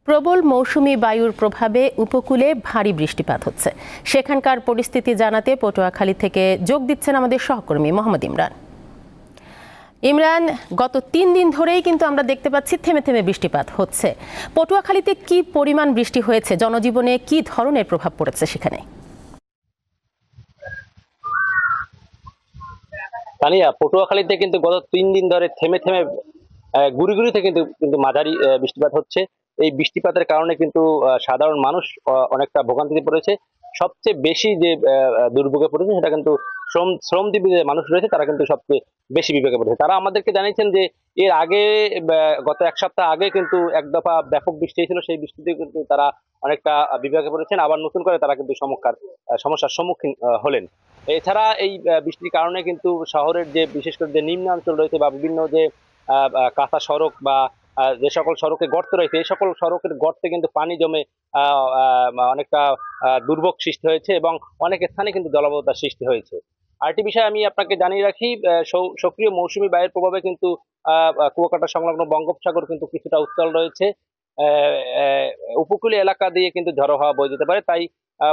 প্রবল মৌসুমী বায়ুর প্রভাবে উপকূলে ভারী বৃষ্টিপাত হচ্ছে। সেখানকার পরিস্থিতি জানাতে পটুয়াখালী থেকে যোগ দিচ্ছেন আমাদের সহকর্মী মোহাম্মদ ইমরান। ইমরান, গত 3 দিন ধরেই কিন্তু আমরা দেখতে পাচ্ছি থেমে থেমে বৃষ্টিপাত হচ্ছে। পটুয়াখালীতে কি পরিমাণ বৃষ্টি হয়েছে, জনজীবনে কি ধরনের প্রভাব পড়েছে সেখানে? তানিয়া, পটুয়াখালীতে কিন্তু গত 3 দিন ধরে থেমে থেমে গুড়িগুড়িতে কিন্তু মাঝারি বৃষ্টিপাত হচ্ছে। এই বৃষ্টিপাতের কারণে কিন্তু সাধারণ মানুষ অনেকটা ভোগান্তিতে পড়েছে। সবচেয়ে বেশি যে দুর্ভোগে পড়েছে সেটা কিন্তু শ্রমজীবী যে মানুষ রয়েছে তারা কিন্তু সবচেয়ে বেশি বিপাকে পড়েছে। তারা আমাদেরকে জানিয়েছেন যে এর আগে গত 1 সপ্তাহ আগে কিন্তু এক দফা ব্যাপক বৃষ্টি হয়েছিল, সেই বৃষ্টিতে কিন্তু তারা অনেকটা বিপাকে পড়েছেন। আবার নতুন করে তারা কিন্তু সমস্যার সম্মুখীন হলেন। এছাড়া এই বৃষ্টির কারণে কিন্তু শহরের যে বিশেষ করে যে নিম্নাঞ্চল রয়েছে বা বিভিন্ন যে কাঁচা সড়ক বা যে সকল সড়কে গর্ত রয়েছে, এই সকল সড়কের গর্তে কিন্তু পানি জমে অনেকটা দুর্ভোগ সৃষ্টি হয়েছে এবং অনেক স্থানে কিন্তু জলাবদ্ধতার সৃষ্টি হয়েছে। আরেকটি বিষয় আমি আপনাকে জানিয়ে রাখি, সক্রিয় মৌসুমী বায়ুর প্রভাবে কিন্তু কুয়াকাটা সংলগ্ন বঙ্গোপসাগর কিন্তু কিছুটা উত্তাল রয়েছে। উপকূলীয় এলাকা দিয়ে কিন্তু ঝড়ো হাওয়া বয়ে যেতে পারে। তাই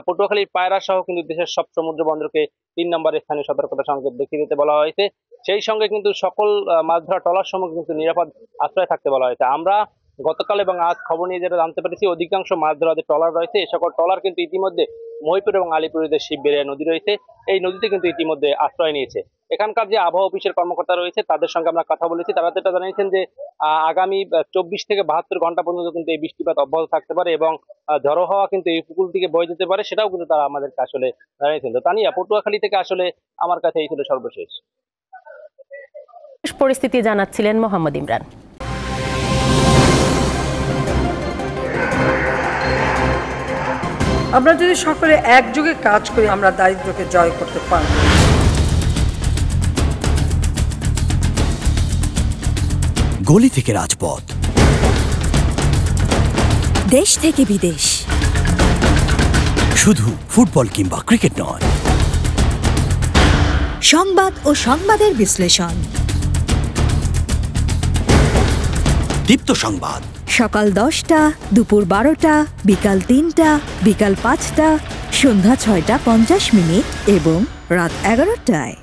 পটুয়াখালীর পায়রা সহ কিন্তু দেশের সব সমুদ্র বন্দরকে 3 নম্বরের স্থানীয় সতর্কতা সংকেত দেখিয়ে দিতে বলা হয়েছে। সেই সঙ্গে কিন্তু সকল মাছ ধরা ট্রলার সমূহ কিন্তু নিরাপদ আশ্রয় থাকতে বলা হয়েছে। আমরা গতকাল এবং আজ খবর নিয়ে যেটা জানতে পেরেছি, অধিকাংশ মাছ ধরা যে ট্রলার রয়েছে, এই সকল ট্রলার কিন্তু ইতিমধ্যে মহিপুর এবং আলিপুরের যে শিববেড়িয়া নদী রয়েছে, এই নদীতে কিন্তু ইতিমধ্যে আশ্রয় নিয়েছে। এখানকার যে আবহাওয়া অফিসের কর্মকর্তা রয়েছে তাদের সঙ্গে আমরা কথা বলেছি। তারা যেটা জানিয়েছেন যে আগামী 24 থেকে 72 ঘন্টা পর্যন্ত কিন্তু এই বৃষ্টিপাত অব্যাহত থাকতে পারে এবং ঝড়ো হাওয়া কিন্তু এই উপকূল থেকে বয়ে যেতে পারে, সেটাও কিন্তু তারা আমাদেরকে আসলে জানিয়েছেন। তো তানিয়া, পটুয়াখালী থেকে আসলে আমার কাছে এই ছিল সর্বশেষ পরিস্থিতি জানাচ্ছিলেন মোহাম্মদ ইমরান। আমরা যদি সকলে একযোগে কাজ করি, আমরা দারিদ্র্যকে জয় করতে পারব। গলি থেকে রাজপথ, দেশ থেকে বিদেশ, শুধু ফুটবল কিংবা ক্রিকেট নয়, সংবাদ ও সংবাদের বিশ্লেষণ, দীপ্ত সংবাদ, সকাল 10টা, দুপুর 12টা, বিকাল 3টা, বিকাল 5টা, সন্ধ্যা 6টা 50 মিনিট এবং রাত 11টায়।